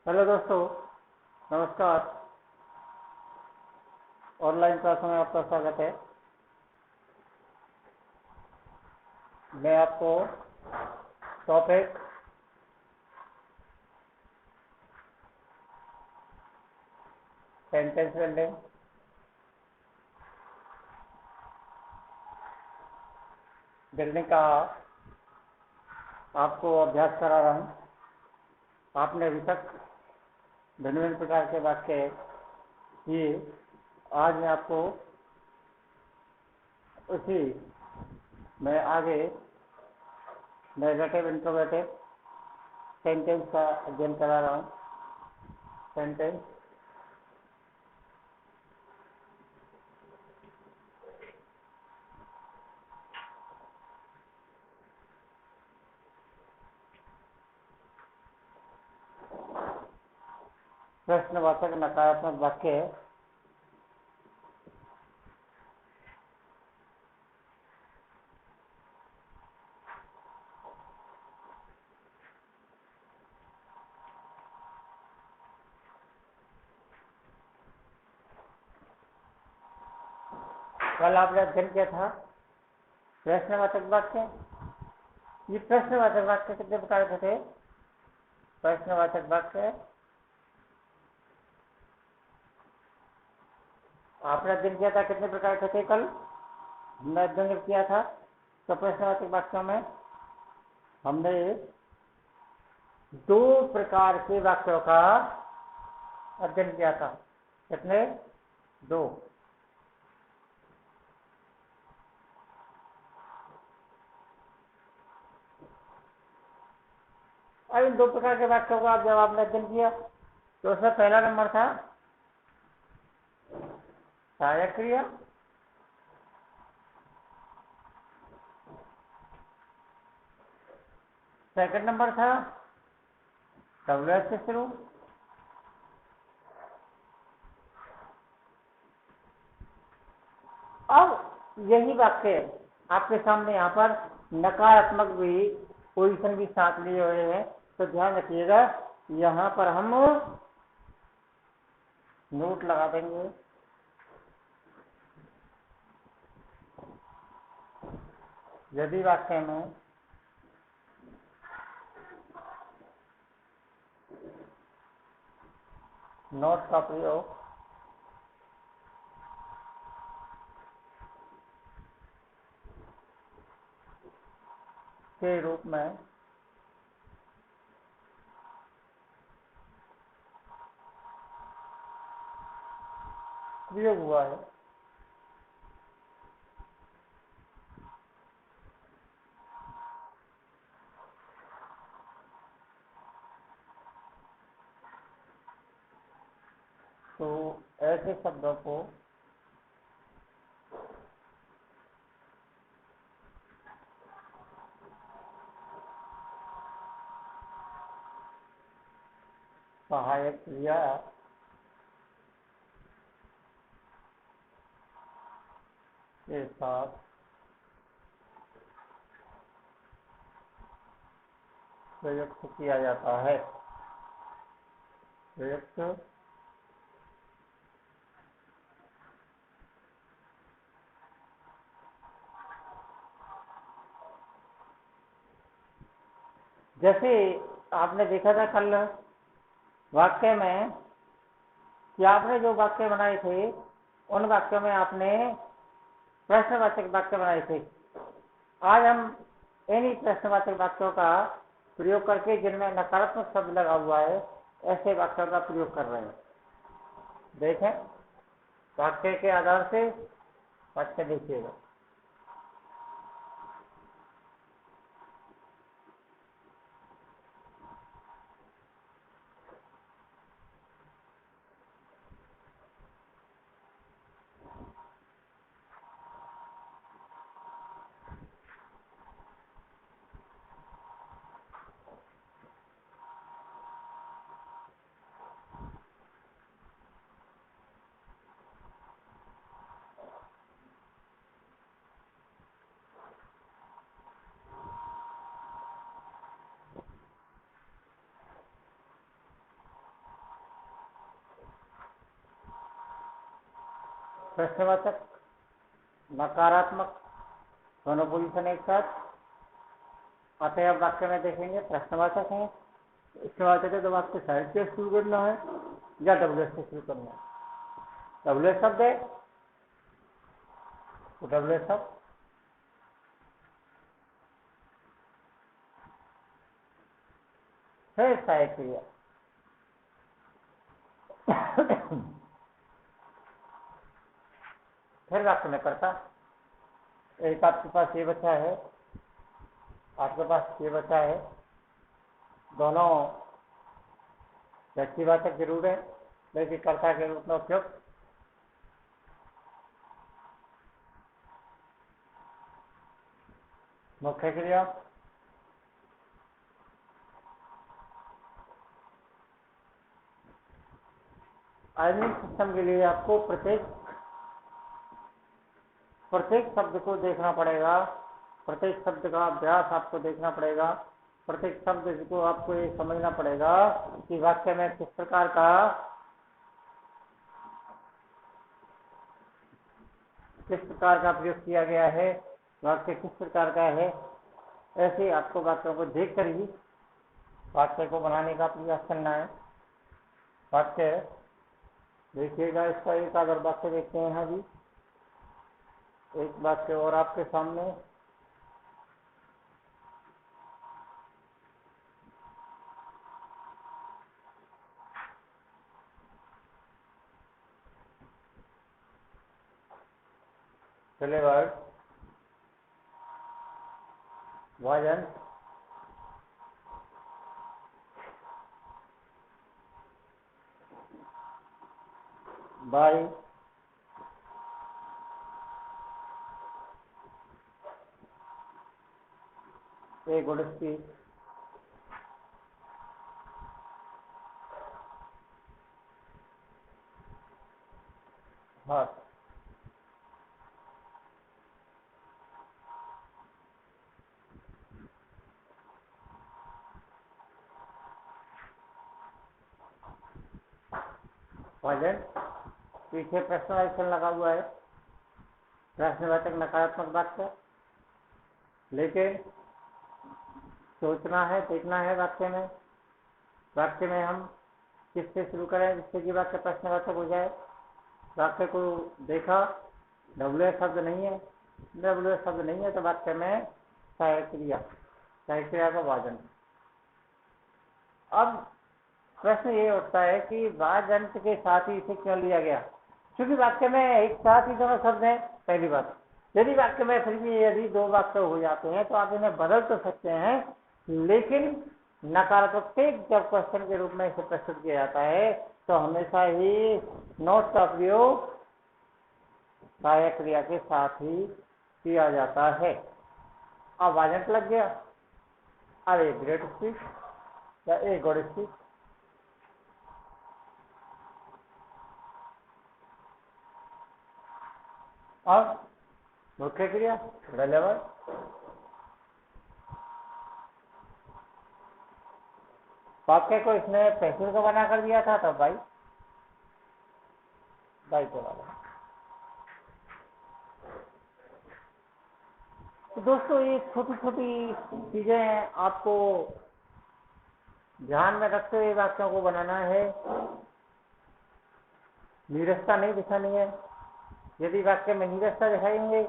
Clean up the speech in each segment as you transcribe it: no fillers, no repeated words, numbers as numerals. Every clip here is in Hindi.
हेलो दोस्तों, नमस्कार। ऑनलाइन क्लास में आपका स्वागत है। मैं आपको टॉपिक सेंटेंस बिल्डिंग का आपको अभ्यास करा रहा हूँ। आपने अभी तक भिन्न भिन्न प्रकार के वाक्य किए। आज मैं आपको उसी मैं आगे नेगेटिव इंट्रोगेटिव सेंटेंस का अध्ययन करा रहा हूँ। सेंटेंस प्रश्नवाचक नकारात्मक वाक्य कल आपने अध्ययन किया था प्रश्नवाचक वाक्य। ये प्रश्नवाचक वाक्य कितने प्रकार के थे? प्रश्नवाचक वाक्य आपने अध्ययन किया था कितने प्रकार के थे? कल हमने अध्ययन किया था। तो प्रश्नवाचक वाक्यों में हमने 2 प्रकार के वाक्यों का अध्ययन किया था। कितने? 2। अब इन 2 प्रकार के वाक्यों का जब आपने अध्ययन किया तो उसमें पहला नंबर था सहायक क्रिया, सेकंड नंबर था WH से शुरू, अब यही वाक्य आपके सामने यहाँ पर नकारात्मक भी पोजीशन भी साथ लिए हुए हैं। तो ध्यान रखिएगा, यहाँ पर हम नोट लगा देंगे। यदि वाक्य में नोट का प्रयोग के रूप में प्रयोग हुआ है तो ऐसे शब्दों को सहायक क्रिया के साथ प्रयुक्त किया जाता है। प्रयुक्त जैसे आपने देखा था कल वाक्य में कि आपने जो वाक्य बनाए थे उन वाक्यों में आपने प्रश्नवाचक वाक्य बनाए थे। आज हम इन्हीं प्रश्नवाचक वाक्यों का प्रयोग करके जिनमें नकारात्मक शब्द लगा हुआ है ऐसे वाक्यों का प्रयोग कर रहे हैं। देखें, वाक्य के आधार से वाक्य देखिएगा। प्रश्नवाचक, नकारात्मक, दोनों पोजीशन एक साथ। अतः अब वाक्य में देखेंगे प्रश्नवाचक है, प्रश्नवाचक है तो वाक्य साइड से शुरू करना है या WH से शुरू करना है। WH शब्द है तो WH शब्द, फिर सहायक क्रिया। फिर वाक्य में करता। एक आपके पास ये बच्चा है, आपके पास ये बच्चा है, दोनों व्यक्तिवाचक जरूर है लेकिन कर्ता के रूप में उपयोग। मुख्य क्रिया, आधुनिक सिस्टम के लिए आपको प्रत्येक शब्द को देखना पड़ेगा, प्रत्येक शब्द का अभ्यास आपको देखना पड़ेगा, प्रत्येक शब्द को आपको ये समझना पड़ेगा कि वाक्य में किस प्रकार का प्रयोग किया गया है, वाक्य किस प्रकार का है। ऐसे आपको वाक्यों को देख कर ही वाक्य को बनाने का प्रयास करना है। वाक्य देखिएगा, इसका एक अगर वाक्य देखते हैं यहाँ भी, एक वाक्य और आपके सामने। पहले वर्ड वाजन, बाई, ए गुड़स्ती, हाँ वाजन। पीछे प्रश्नवाचक लगा हुआ है, प्रश्नवाचक नकारात्मक वाक्य, लेकिन सोचना है, देखना है वाक्य में हम किससे शुरू करें जिससे कि वाक्य प्रश्नवाचक हो जाए। वाक्य को देखा, WH शब्द नहीं है, WH शब्द नहीं है तो वाक्य में सहायक क्रिया का वाजन। अब प्रश्न ये उठता है कि वाजंत के साथ ही इसे क्यों लिया गया, क्योंकि वाक्य में एक साथ ही दोनों शब्द हैं। पहली बात, यदि वाक्य में फिर भी यदि दो वाक्य हो जाते हैं तो आप इन्हें बदल तो सकते हैं, लेकिन नकारात्मक जब क्वेश्चन के रूप में इसे प्रस्तुत किया जाता है तो हमेशा ही नोट का प्रयोग सहायक क्रिया के साथ ही किया जाता है। अब वाजंत लग गया, अब ए ग्रेट स्पीच या ए गुड स्पीच। अब मुख्य क्रिया रेलेवेंट, वाक्य को इसने पेंसिल को बना कर दिया था तो बाई को वाला। तो दोस्तों ये छोटी छोटी चीजें आपको ध्यान में रखते हुए वाक्यों को बनाना है, नीरसता नहीं दिखानी है। यदि वाक्य में नीरसता दिखाएंगे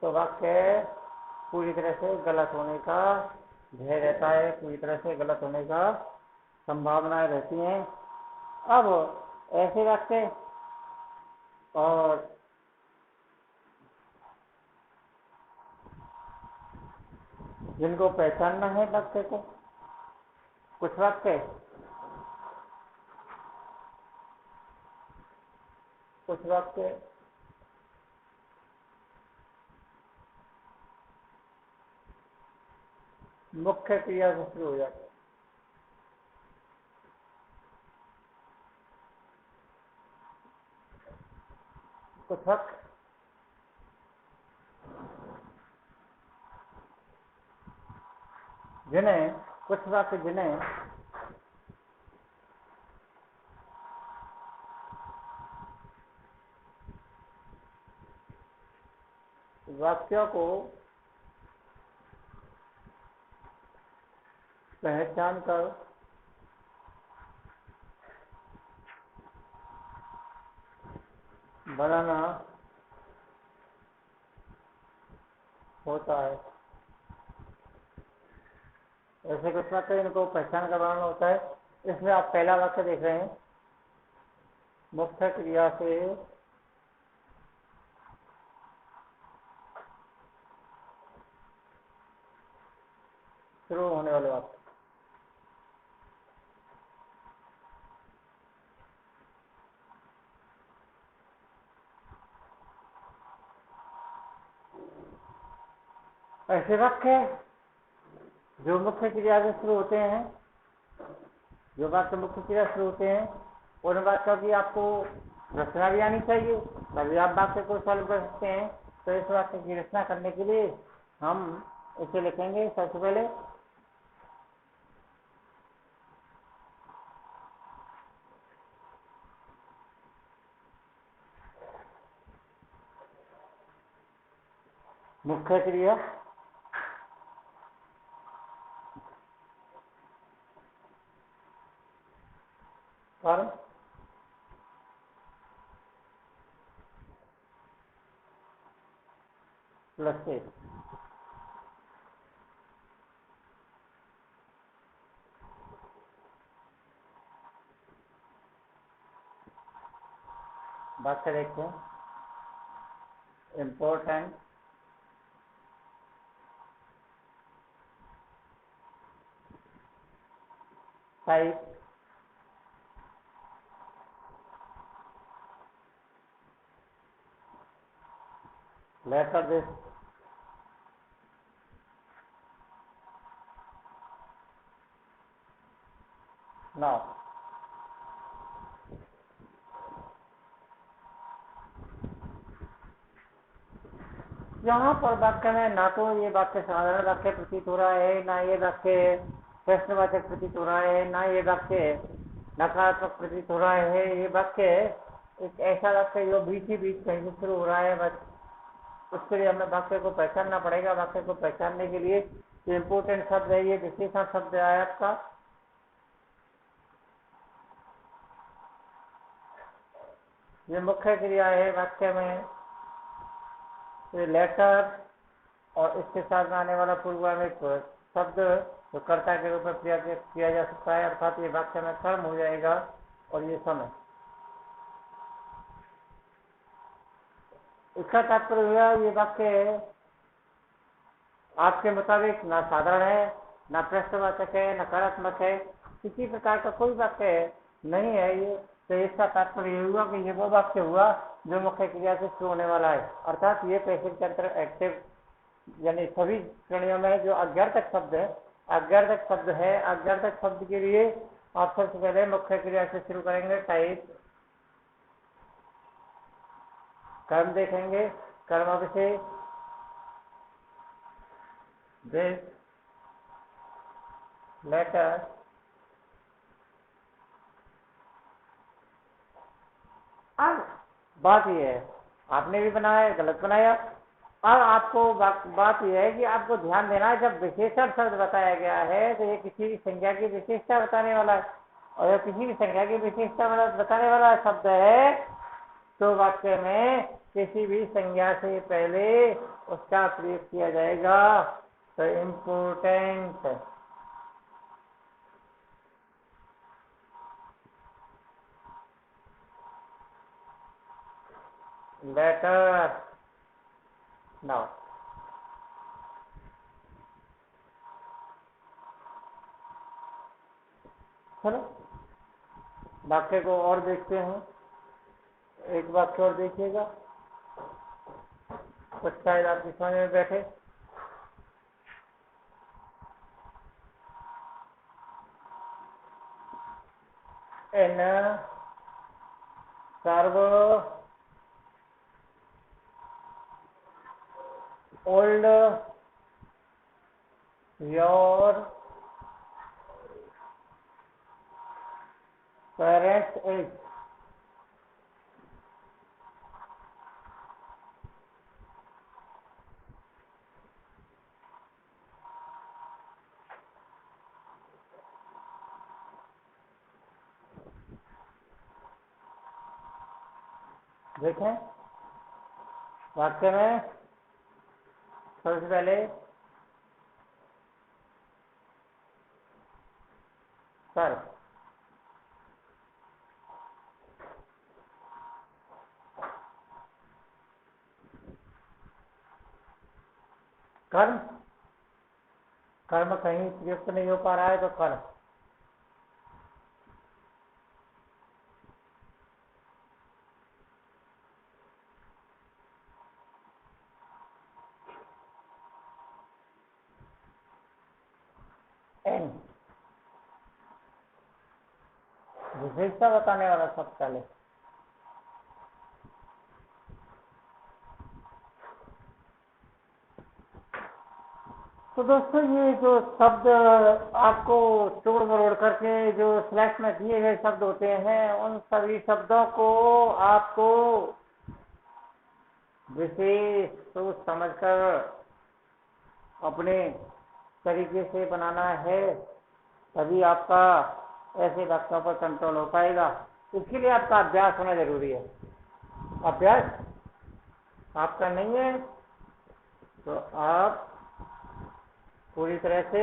तो वाक्य पूरी तरह से गलत होने का भय रहता है, पूरी तरह से गलत होने का संभावनाएं रहती हैं। अब ऐसे वाक्य और जिनको पहचानना है वाक्य को, कुछ वाक्य मुख्य क्रिया से शुरू हो जाते हैं, कुछ वाक्य जिन्हें वाक्यों को पहचान कर बनाना होता है। ऐसे कुछ वाक्य इनको पहचान कर बनाना होता है। इसमें आप पहला वाक्य देख रहे हैं, मुख्य क्रिया से शुरू होने वाले वाक्य। ऐसे वाक्य जो मुख्य क्रिया से शुरू होते हैं, जो वाक्य मुख्य क्रिया शुरू होते हैं, उन वाक्यों की आपको रचना भी आनी चाहिए, तभी आप वाक्य को सॉल्व कर सकते हैं। तो इस वाक्य की रचना करने के लिए हम इसे लिखेंगे। सबसे पहले मुख्य क्रिया कर्म प्लस से। वाक्य देखते हैं, important type letter this now. यहाँ पर वाक्य में ना तो ये वाक्य साधारण वाक्य प्रतीत हो रहा है, ना ये वाक्य प्रश्नवाचक प्रतीत हो रहा है, ना ये वाक्य नकारात्मक प्रतीत हो रहा है। ये वाक्य एक ऐसा वाक्य जो बीच ही बीच कहीं से शुरू हो रहा है। बस उसके लिए हमें वाक्य को पहचानना पड़ेगा। वाक्य को पहचानने के लिए जो इम्पोर्टेंट शब्द है, ये विशेषण शब्द है आपका। ये मुख्य क्रिया है वाक्य में। ये लेटर और इसके साथ में आने वाला पूर्वान्वित शब्द जो कर्ता के रूप में प्रयोग किया जा सकता है, अर्थात ये वाक्य में कर्म हो जाएगा और ये समय। इसका तात्पर्य हुआ ये वाक्य आपके मुताबिक ना साधारण है, ना प्रश्नवाचक है, नकारात्मक है, किसी प्रकार का कोई वाक्य नहीं है ये। तो इसका तात्पर्य ये हुआ कि ये वो वाक्य हुआ जो मुख्य क्रिया से शुरू होने वाला है, अर्थात ये पैसिव के अंतर एक्टिव यानी सभी श्रेणियों में जो अज्ञार्थक शब्द है, अज्ञार्थक शब्द है। अज्ञार्थक शब्द के लिए आप सबसे पहले मुख्य क्रिया से शुरू करेंगे, टाइप कर्म देखेंगे, कर्म विशेष दिस लेटर अब बात यह है, आपने भी बनाया गलत बनाया। अब आपको बात यह है कि आपको ध्यान देना है, जब विशेषण शब्द बताया गया है तो ये किसी भी संज्ञा की विशेषता बताने वाला है, और जब किसी भी संज्ञा की विशेषता बताने वाला शब्द है तो वाक्य में किसी भी संज्ञा से पहले उसका प्रयोग किया जाएगा। तो इम्पोर्टेंट लेटर नाउ। चलो वाक्य को और देखते हैं, एक वाक्य और देखिएगा, कुछ शायद आपकी समझ में बैठे। इन सर्व old your parents age। देखें वाक्य में सबसे पहले कर, कर्म, कर्म कहीं प्रयुक्त नहीं हो पा रहा है तो कर। एन विशेषता बताने वाला सब पहले। तो दोस्तों ये जो शब्द आपको तोड़ मरोड़ करके जो स्लैश में दिए गए शब्द होते हैं, उन सभी शब्दों को आपको विशेष सोच समझकर अपने तरीके से बनाना है, तभी आपका ऐसे वाक्यों पर कंट्रोल हो पाएगा। इसके लिए आपका अभ्यास होना जरूरी है। अभ्यास आपका नहीं है तो आप पूरी तरह से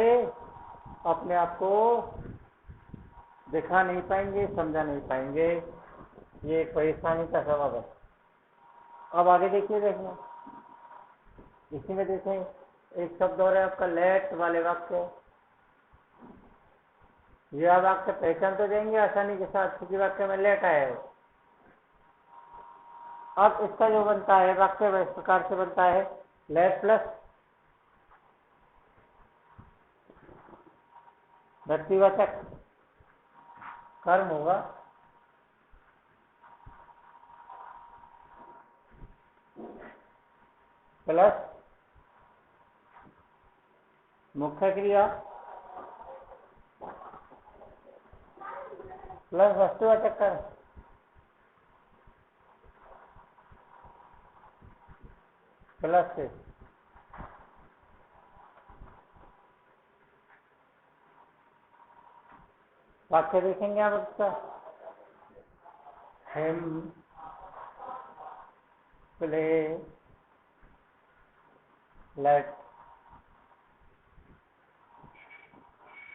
अपने आप को दिखा नहीं पाएंगे, समझा नहीं पाएंगे। ये एक परेशानी का सबब है। अब आगे देखिए, इसी में देखें एक शब्द और है आपका लेट वाले वाक्य। यह वाक्य पहचान तो देंगे आसानी के साथ क्योंकि वाक्य में लेट आया है। अब इसका जो बनता है वाक्य इस प्रकार से बनता है, लेट प्लस व्यक्तिवाचक कर्म होगा, प्लस मुख्य क्रिया प्लस वस्तुवाचक कर्म, प्लस से वाक्य देखेंगे आप इसका। Him play let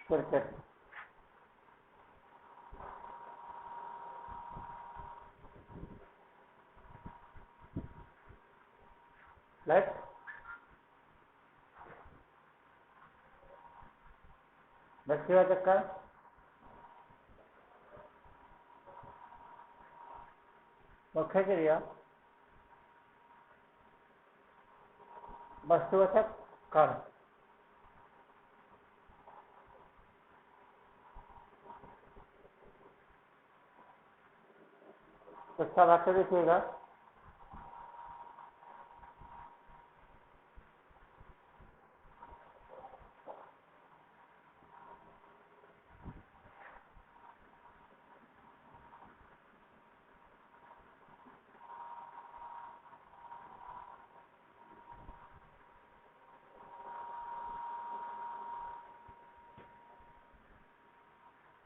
cricket. Let व्यक्तिवाचक कर्म मुख्य क्रिया वस्तुवाचक कर्म। इसका वाक्य देखिएगा।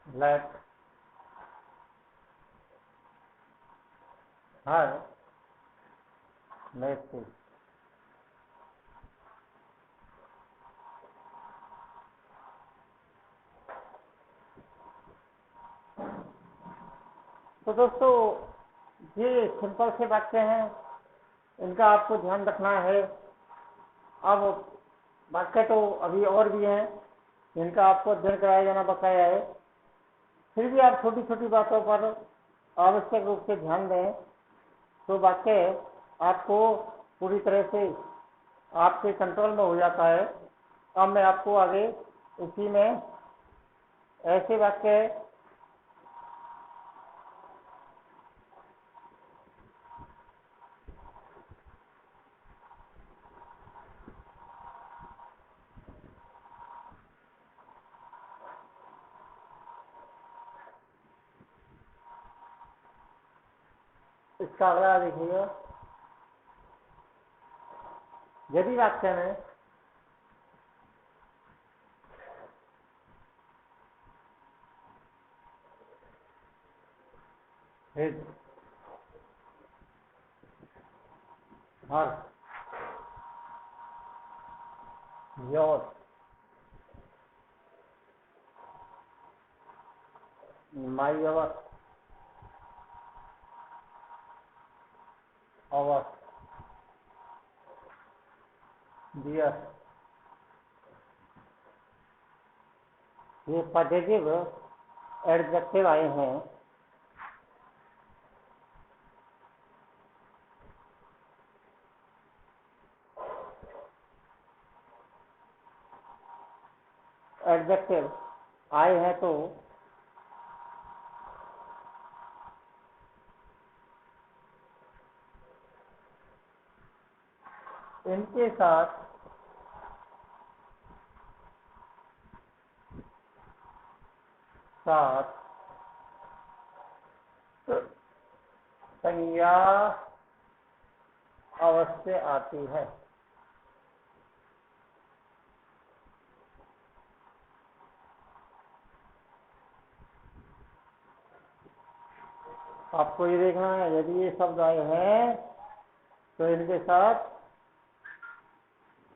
लेट हर मैसेज तो दोस्तों ये सिंपल से वाक्य हैं, इनका आपको ध्यान रखना है। अब वाक्य तो अभी और भी हैं, इनका आपको अध्ययन कराया जाना बकाया है। फिर भी आप छोटी छोटी बातों पर आवश्यक रूप से ध्यान दें तो वाक्य आपको पूरी तरह से आपके कंट्रोल में हो जाता है। अब मैं आपको आगे इसी में ऐसे वाक्य इसका अगला देखिएगा। यदि वाक्य में his her, your, my, our, our, dear. ये पॉजिटिव एडजेक्टिव आए हैं। एडजेक्टिव आए हैं तो इनके साथ संज्ञा अवश्य आती है। आपको ये देखना है, यदि ये शब्द आए हैं तो इनके साथ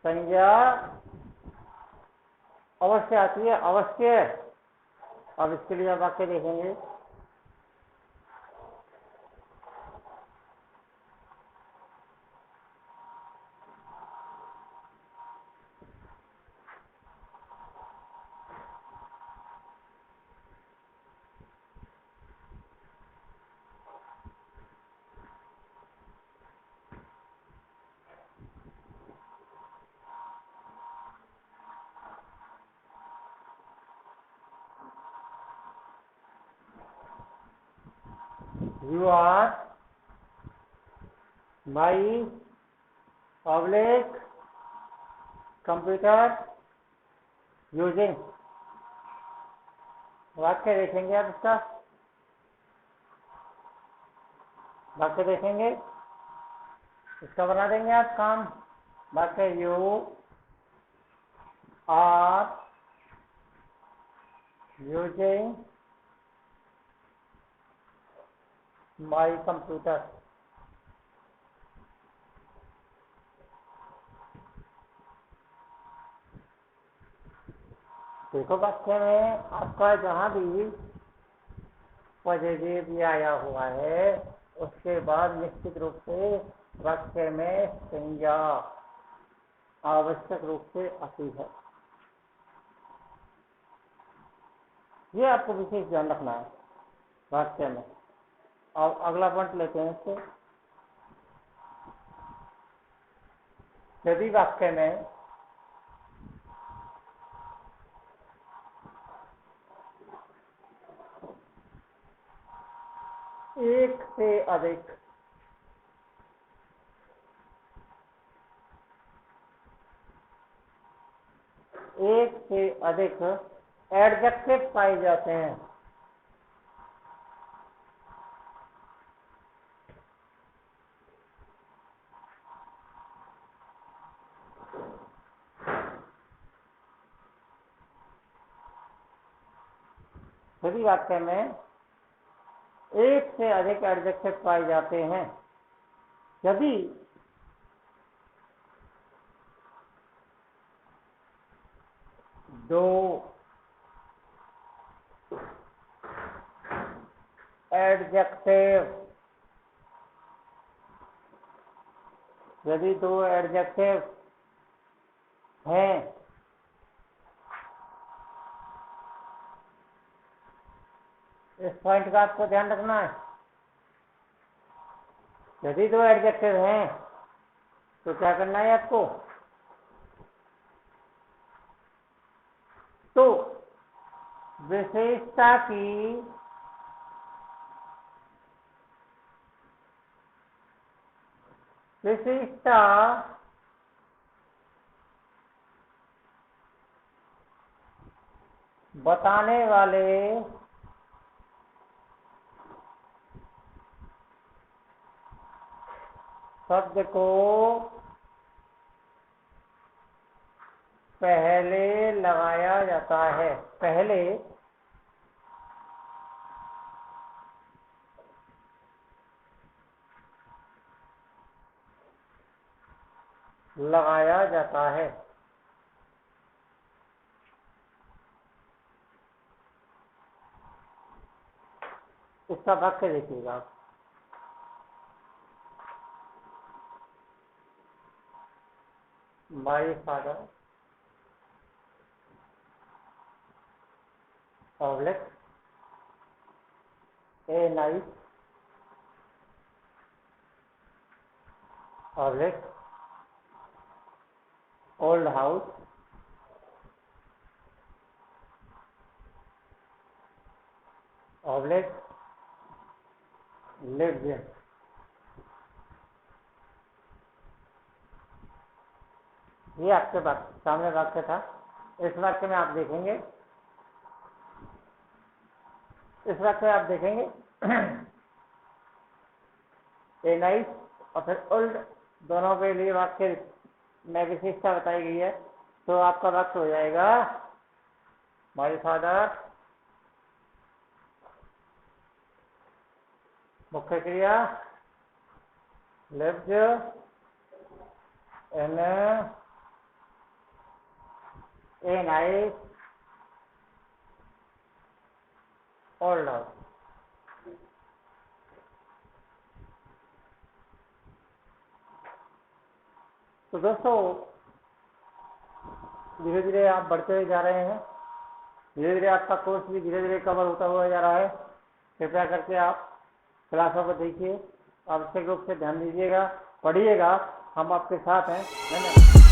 संज्ञा अवश्य आती है। अवश्य। अब इसके लिए आप वाक्य देखेंगे। You are my public computer using। वाक्य देखेंगे आप इसका, वाक्य देखेंगे, इसका बना देंगे आप काम। वाक्य you are using my computer. देखो वाक्य में आपका जहां भी पॉजिटिव आया हुआ है उसके बाद निश्चित रूप से वाक्य में संज्ञा आवश्यक रूप से आती है। ये आपको विशेष ध्यान रखना है वाक्य में। और अगला पॉइंट लेते हैं इससे। यदि वाक्य में एक से अधिक एडजेक्टिव पाए जाते हैं, यदि वाक्य में एक से अधिक एडजेक्टिव पाए जाते हैं, यदि दो एडजेक्टिव हैं, इस पॉइंट का आपको ध्यान रखना है। यदि दो एडजेक्टिव हैं तो क्या करना है आपको? तो विशेषता बताने वाले शब्द को पहले लगाया जाता है। पहले लगाया जाता है। इसका वाक्य देखिएगा आप। My father oblique a nice oblique old house oblique lives in. ये आपके सामने वाक्य था। इस वाक्य में आप देखेंगे, इस वाक्य में आप देखेंगे ए नाइस और फिर ओल्ड दोनों के लिए वाक्य में विशेषता बताई गई है। तो आपका वाक्य हो जाएगा माय फादर मुख्य क्रिया lived in a nice old house. तो दोस्तों धीरे धीरे आप बढ़ते हुए जा रहे हैं, धीरे धीरे आपका कोर्स भी धीरे धीरे कवर होता हुआ जा रहा है। कृपया करके आप क्लासों को देखिए, आवश्यक रूप से ध्यान दीजिएगा, पढ़िएगा, हम आपके साथ हैं। धन्यवाद।